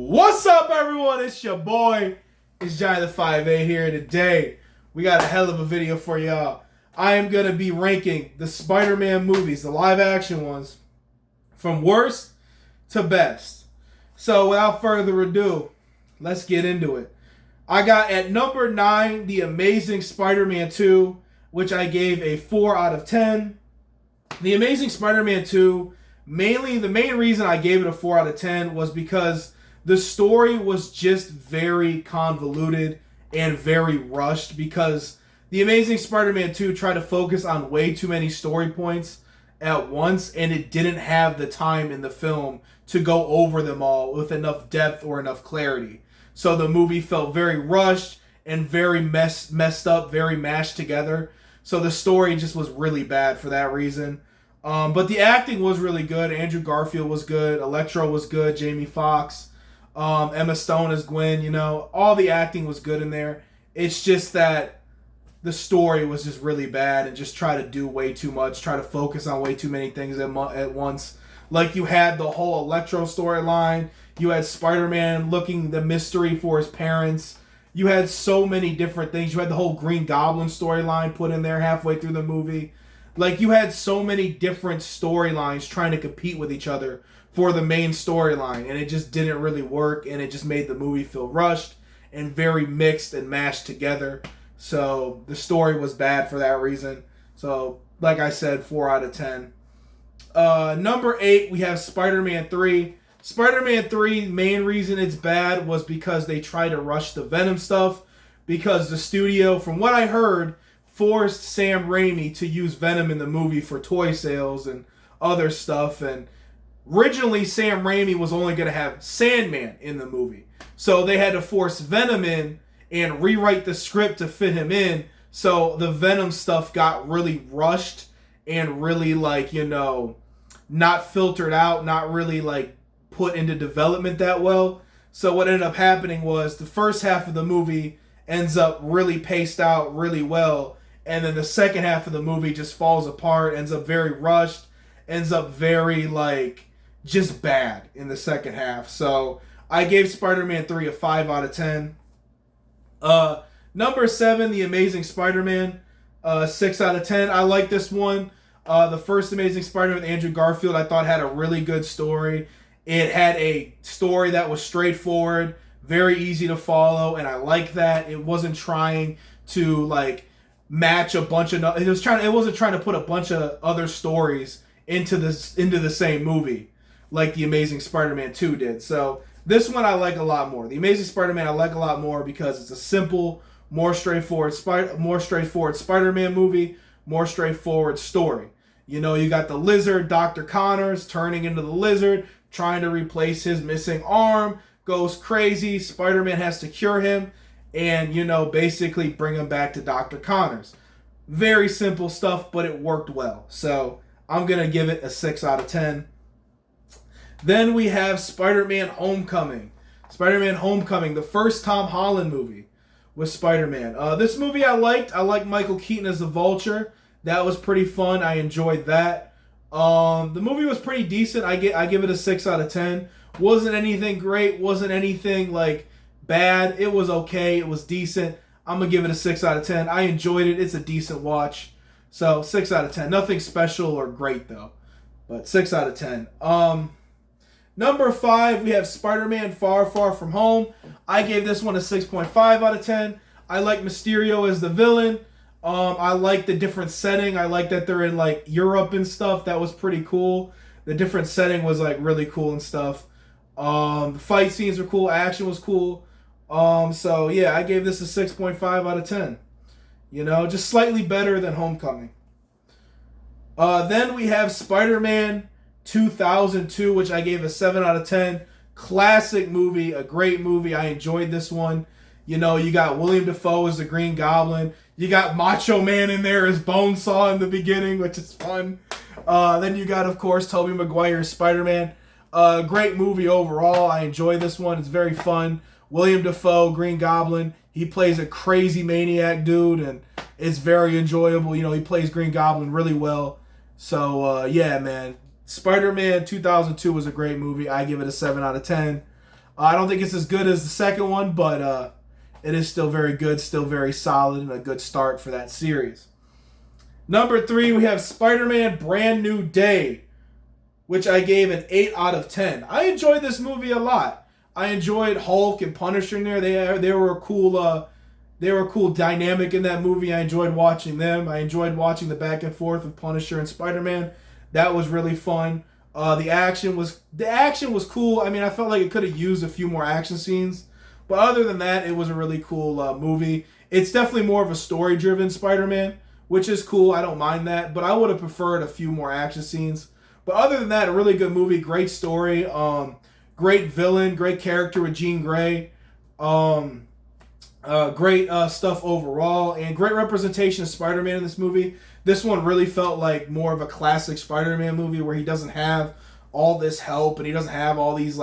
What's up, everyone? It's your boy. It's Johnny the 5A here. Today, we got a hell of a video for y'all. I am going to be ranking the Spider-Man movies, the live-action ones, from worst to best. So, without further ado, let's get into it. I got at number 9, The Amazing Spider-Man 2, which I gave a 4 out of 10. The Amazing Spider-Man 2, the main reason I gave it a 4 out of 10 was because the story was just very convoluted and very rushed, because The Amazing Spider-Man 2 tried to focus on way too many story points at once, and it didn't have the time in the film to go over them all with enough depth or enough clarity. So the movie felt very rushed and very messed up, very mashed together. So the story just was really bad for that reason. But the acting was really good. Andrew Garfield was good. Electro was good. Jamie Foxx. Emma Stone as Gwen. All the acting was good in there. It's just that the story was just really bad and just try to do way too much. Try to focus on way too many things at once. Like, you had the whole Electro storyline. You had Spider-Man looking the mystery for his parents. You had so many different things. You had the whole Green Goblin storyline put in there halfway through the movie. Like, you had so many different storylines trying to compete with each other for the main storyline, and it just didn't really work, and it just made the movie feel rushed and very mixed and mashed together. So the story was bad for that reason. So, like I said, 4 out of 10. Number 8, we have Spider-Man 3. Spider-Man 3, main reason it's bad was because they tried to rush the Venom stuff, because the studio, from what I heard, forced Sam Raimi to use Venom in the movie for toy sales and other stuff. And originally, Sam Raimi was only going to have Sandman in the movie. So they had to force Venom in and rewrite the script to fit him in. So the Venom stuff got really rushed and really, not filtered out, not really, put into development that well. So what ended up happening was the first half of the movie ends up really paced out really well, and then the second half of the movie just falls apart, ends up very rushed, ends up very, just bad in the second half. So I gave Spider-Man 3 a 5 out of 10. Number 7, The Amazing Spider-Man, 6 out of 10. I like this one. The first Amazing Spider-Man with Andrew Garfield, I thought, had a really good story. It had a story that was straightforward, very easy to follow, and I like that. It wasn't trying to, match a bunch of... It wasn't trying to put a bunch of other stories into the same movie like The Amazing Spider-Man 2 did. So this one I like a lot more. The Amazing Spider-Man I like a lot more because it's a simple, more straightforward Spider-Man movie, more straightforward story. You got the Lizard, Dr. Connors, turning into the Lizard, trying to replace his missing arm, goes crazy. Spider-Man has to cure him and, basically bring him back to Dr. Connors. Very simple stuff, but it worked well. So I'm going to give it a 6 out of 10. Then we have Spider-Man Homecoming. Spider-Man Homecoming, the first Tom Holland movie with Spider-Man. This movie I liked. I liked Michael Keaton as the Vulture. That was pretty fun. I enjoyed that. The movie was pretty decent. I give it a 6 out of 10. Wasn't anything great. Wasn't anything bad. It was okay. It was decent. I'm going to give it a 6 out of 10. I enjoyed it. It's a decent watch. So 6 out of 10. Nothing special or great though. But 6 out of 10. Number 5, we have Spider-Man Far Far From Home. I gave this one a 6.5 out of 10. I like Mysterio as the villain. I like the different setting. I like that they're in Europe and stuff. That was pretty cool. The different setting was really cool and stuff. The fight scenes were cool. Action was cool. So yeah, I gave this a 6.5 out of 10. Just slightly better than Homecoming. Then we have Spider-Man 2002, which I gave a 7 out of 10. Classic movie, a great movie. I enjoyed this one. You got William Dafoe as the Green Goblin. You got Macho Man in there as Bonesaw in the beginning, which is fun. Then you got, of course, Tobey Maguire as Spider-Man. Great movie overall. I enjoy this one. It's very fun. William Dafoe, Green Goblin. He plays a crazy maniac dude, and it's very enjoyable. He plays Green Goblin really well. So, yeah, man. Spider-Man 2002 was a great movie. I give it a 7 out of 10. I don't think it's as good as the second one, but it is still very good, still very solid, and a good start for that series. Number 3, we have Spider-Man Brand New Day, which I gave an 8 out of 10. I enjoyed this movie a lot. I enjoyed Hulk and Punisher in there. They were a cool dynamic in that movie. I enjoyed watching them. I enjoyed watching the back and forth with Punisher and Spider-Man. That was really fun. The action was cool. I mean, I felt like it could have used a few more action scenes, but other than that, it was a really cool movie. It's definitely more of a story-driven Spider-Man, which is cool. I don't mind that, but I would have preferred a few more action scenes. But other than that, a really good movie, great story, great villain, great character with Jean Grey, great stuff overall, and great representation of Spider-Man in this movie. This one really felt like more of a classic Spider-Man movie where he doesn't have all this help and he doesn't have all these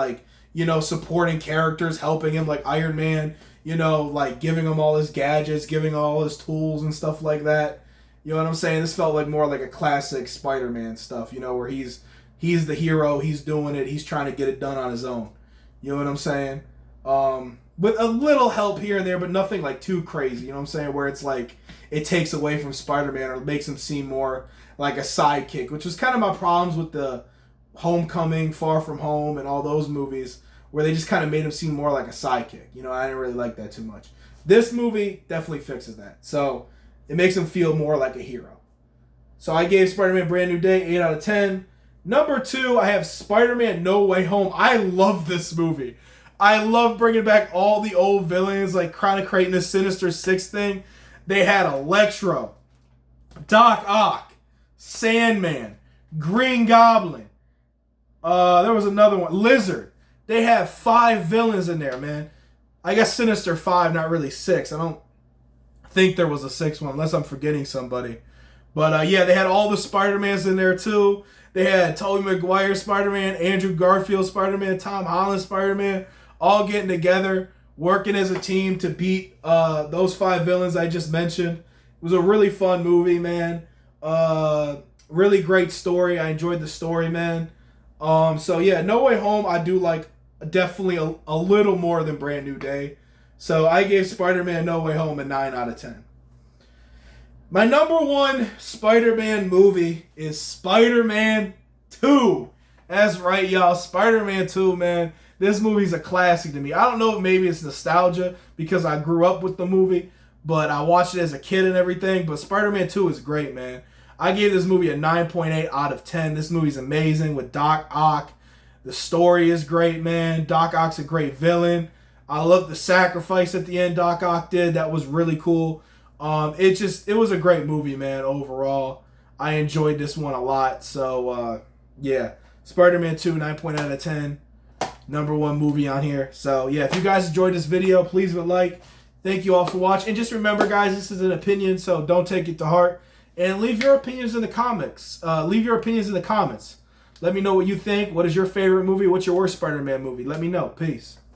supporting characters helping him like Iron Man, like giving him all his gadgets, giving all his tools and stuff like that. You know what I'm saying? This felt like more like a classic Spider-Man stuff, where he's the hero, he's doing it, he's trying to get it done on his own. You know what I'm saying? With a little help here and there, but nothing like too crazy, you know what I'm saying? Where it's like it takes away from Spider-Man or makes him seem more like a sidekick, which was kind of my problems with the Homecoming, Far From Home, and all those movies, where they just kind of made him seem more like a sidekick. I didn't really like that too much. This movie definitely fixes that. So it makes him feel more like a hero. So I gave Spider-Man Brand New Day 8 out of 10. Number 2, I have Spider-Man No Way Home. I love this movie. I love bringing back all the old villains, like kind of creating this Sinister Six thing. They had Electro, Doc Ock, Sandman, Green Goblin. There was another one, Lizard. They have 5 villains in there, man. I guess Sinister 5, not really 6. I don't think there was a 6th one, unless I'm forgetting somebody. But yeah, they had all the Spider-Mans in there too. They had Tobey Maguire Spider-Man, Andrew Garfield Spider-Man, Tom Holland Spider-Man, all getting together, working as a team to beat those 5 villains I just mentioned. It was a really fun movie, man. Really great story. I enjoyed the story, man. So yeah, No Way Home I do like definitely a little more than Brand New Day. So I gave Spider-Man No Way Home a 9 out of 10. My number 1 Spider-Man movie is Spider-Man 2. That's right, y'all. Spider-Man 2, man. This movie's a classic to me. I don't know if maybe it's nostalgia because I grew up with the movie, but I watched it as a kid and everything. But Spider-Man 2 is great, man. I gave this movie a 9.8 out of 10. This movie's amazing with Doc Ock. The story is great, man. Doc Ock's a great villain. I love the sacrifice at the end Doc Ock did. That was really cool. It was a great movie, man, overall. I enjoyed this one a lot. So, yeah. Spider-Man 2, 9.8 out of 10. Number 1 movie on here. So, yeah, if you guys enjoyed this video, please leave a like. Thank you all for watching. And just remember, guys, this is an opinion, so don't take it to heart. And leave your opinions in the comments. Let me know what you think. What is your favorite movie? What's your worst Spider-Man movie? Let me know. Peace.